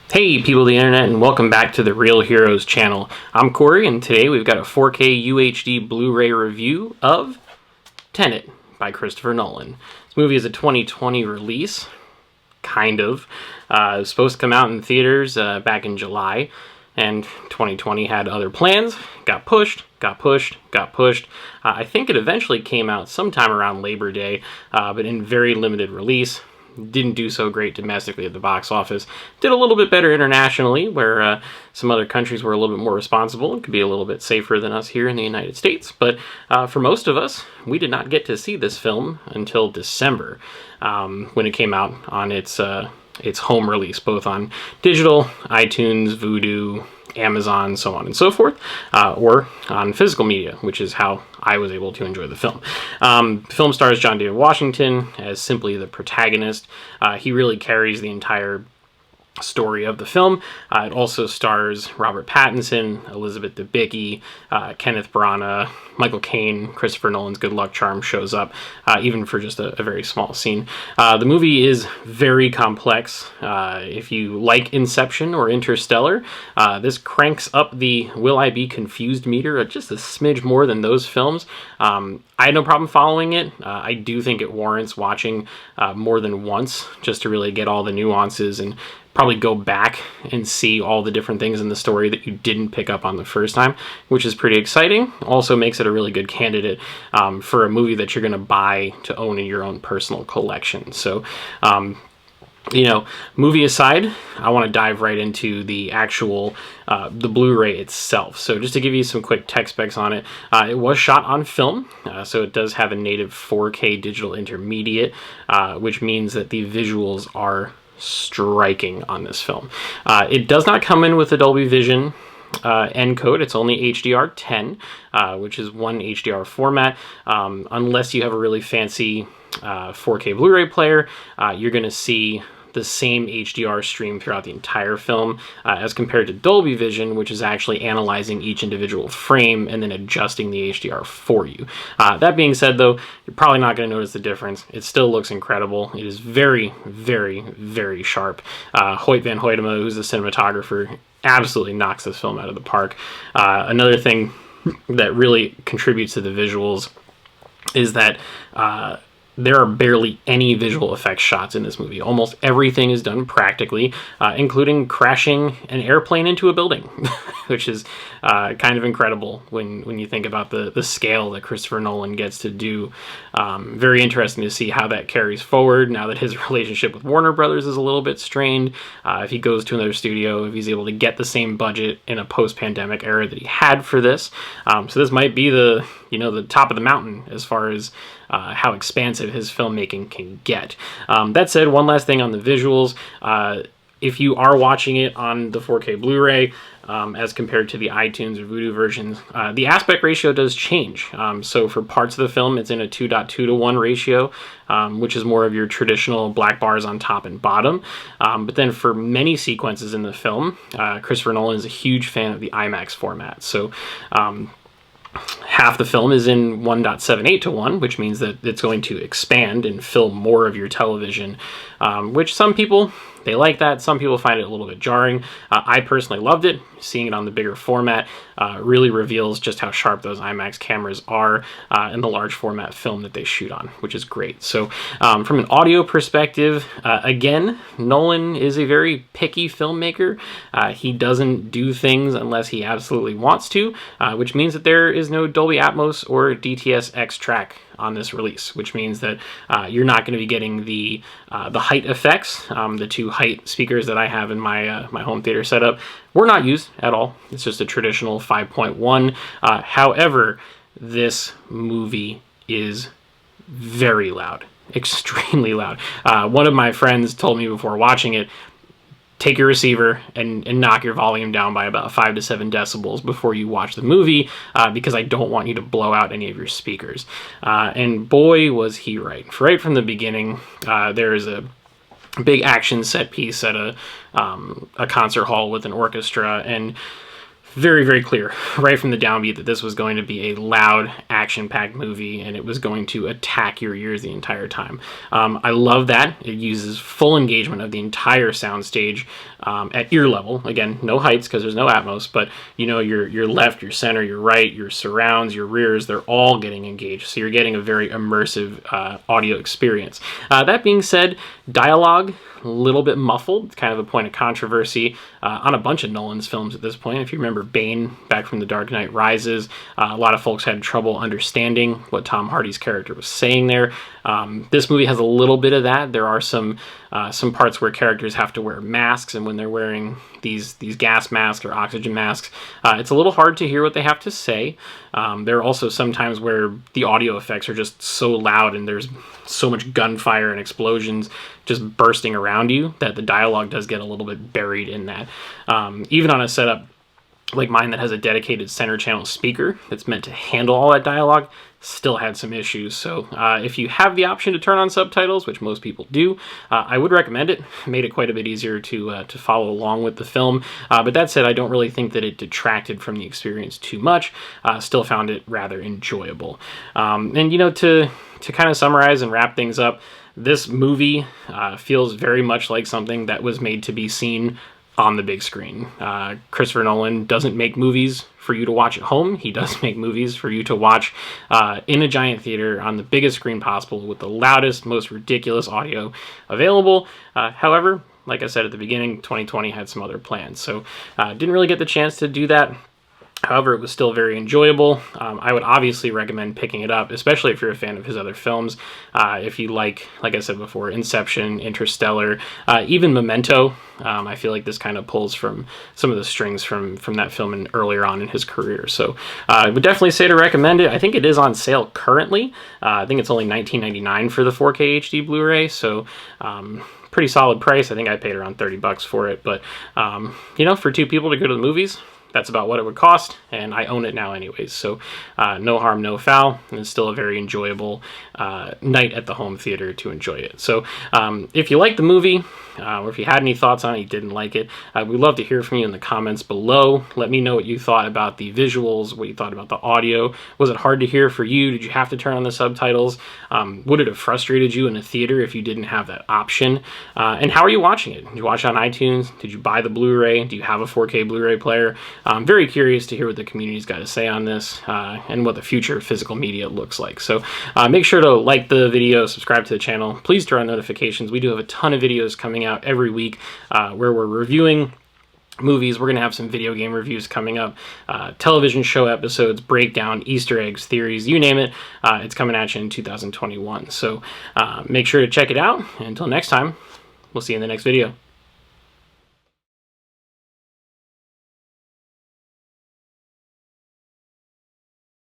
Hey people of the internet, and welcome back to the Real Heroes channel. I'm Cory, and today we've got a 4K UHD Blu-ray review of Tenet by Christopher Nolan. This movie is a 2020 release, kind of. It was supposed to come out in theaters back in July, and 2020 had other plans. Got pushed. I think it eventually came out sometime around Labor Day, but in very limited release. Didn't do so great domestically at the box office. Did a little bit better internationally, where some other countries were a little bit more responsible and could be a little bit safer than us here in the United States. But for most of us, we did not get to see this film until December, when it came out on its home release, both on digital, iTunes, Vudu, Amazon, so on and so forth, or on physical media, which is how I was able to enjoy the film. The film stars John David Washington as simply the protagonist. He really carries the entire story of the film. It also stars Robert Pattinson, Elizabeth Debicki, Kenneth Branagh, Michael Caine. Christopher Nolan's good luck charm shows up, even for just a very small scene. The movie is very complex. If you like Inception or Interstellar, this cranks up the will I be confused meter just a smidge more than those films. I had no problem following it. I do think it warrants watching more than once just to really get all the nuances and probably go back and see all the different things in the story that you didn't pick up on the first time, which is pretty exciting. Also makes it a really good candidate for a movie that you're going to buy to own in your own personal collection. So, movie aside, I want to dive right into the actual the Blu-ray itself. So just to give you some quick tech specs on it, it was shot on film, so it does have a native 4K digital intermediate, which means that the visuals are striking on this film. It does not come in with a Dolby Vision encode. It's only HDR10, which is one HDR format. Unless you have a really fancy 4K Blu-ray player, you're going to see the same HDR stream throughout the entire film, as compared to Dolby Vision, which is actually analyzing each individual frame and then adjusting the HDR for you. That being said, though, you're probably not going to notice the difference. It still looks incredible. It is very, very, very sharp. Hoyt van Hoytema, who's the cinematographer, absolutely knocks this film out of the park. Another thing that really contributes to the visuals is that there are barely any visual effects shots in this movie. Almost everything is done practically, including crashing an airplane into a building, which is kind of incredible when you think about the scale that Christopher Nolan gets to do. Very interesting to see how that carries forward now that his relationship with Warner Brothers is a little bit strained. If he goes to another studio, if he's able to get the same budget in a post-pandemic era that he had for this. So this might be the top of the mountain as far as how expansive his filmmaking can get. That said, one last thing on the visuals. If you are watching it on the 4K Blu-ray, as compared to the iTunes or Vudu versions, the aspect ratio does change. So for parts of the film, it's in a 2.2 to 1 ratio, which is more of your traditional black bars on top and bottom. But then for many sequences in the film, Christopher Nolan is a huge fan of the IMAX format. So half the film is in 1.78 to 1, which means that it's going to expand and fill more of your television, which some people, they like that. Some people find it a little bit jarring. I personally loved it. Seeing it on the bigger format really reveals just how sharp those IMAX cameras are in the large format film that they shoot on, which is great. So from an audio perspective, again, Nolan is a very picky filmmaker. He doesn't do things unless he absolutely wants to, which means that there is no Dolby Atmos or DTS-X track on this release, which means that you're not going to be getting the height effects. The two height speakers that I have in my my home theater setup were not used at all. It's just a traditional 5.1. However, this movie is very loud, extremely loud. One of my friends told me before watching it, take your receiver and knock your volume down by about 5 to 7 decibels before you watch the movie, because I don't want you to blow out any of your speakers. And boy, was he right. Right from the beginning, there is a big action set piece at a concert hall with an orchestra, and very, very clear right from the downbeat that this was going to be a loud, action-packed movie, and it was going to attack your ears the entire time. I love that. It uses full engagement of the entire soundstage at ear level. Again, no heights because there's no Atmos, but you know, your left, your center, your right, your surrounds, your rears, they're all getting engaged. So you're getting a very immersive audio experience. That being said, dialogue, a little bit muffled. It's kind of a point of controversy on a bunch of Nolan's films at this point. If you remember Bane back from The Dark Knight Rises, a lot of folks had trouble understanding what Tom Hardy's character was saying there. This movie has a little bit of that. There are some parts where characters have to wear masks, and when they're wearing these gas masks or oxygen masks, it's a little hard to hear what they have to say. There are also some times where the audio effects are just so loud and there's so much gunfire and explosions just bursting around you that the dialogue does get a little bit buried in that. Even on a setup like mine that has a dedicated center channel speaker that's meant to handle all that dialogue, still had some issues. So if you have the option to turn on subtitles, which most people do, I would recommend it. It made it quite a bit easier to follow along with the film. But that said, I don't really think that it detracted from the experience too much. Still found it rather enjoyable. And you know, to kind of summarize and wrap things up, this movie feels very much like something that was made to be seen on the big screen. Christopher Nolan doesn't make movies for you to watch at home. He does make movies for you to watch in a giant theater on the biggest screen possible with the loudest, most ridiculous audio available. However, like I said at the beginning, 2020 had some other plans, so didn't really get the chance to do that. However, it was still very enjoyable. I would obviously recommend picking it up, especially if you're a fan of his other films. If you like I said before, Inception, Interstellar, even Memento. I feel like this kind of pulls from some of the strings from that film and earlier on in his career. So I would definitely say to recommend it. I think it is on sale currently. I think it's only $19.99 for the 4K HD Blu-ray. So pretty solid price. I think I paid around $30 for it. But, you know, for two people to go to the movies, that's about what it would cost, and I own it now anyways, so no harm, no foul, and it's still a very enjoyable night at the home theater to enjoy it. So if you like the movie, or if you had any thoughts on it, you didn't like it, we'd love to hear from you in the comments below. Let me know what you thought about the visuals, what you thought about the audio. Was it hard to hear for you? Did you have to turn on the subtitles? Would it have frustrated you in a theater if you didn't have that option? And how are you watching it? Did you watch it on iTunes? Did you buy the Blu-ray? Do you have a 4K Blu-ray player? I'm very curious to hear what the community's got to say on this and what the future of physical media looks like. So make sure to like the video, subscribe to the channel. Please turn on notifications. We do have a ton of videos coming out every week where we're reviewing movies. We're going to have some video game reviews coming up, television show episodes, breakdown, Easter eggs, theories, you name it. It's coming at you in 2021. So make sure to check it out. And until next time, we'll see you in the next video.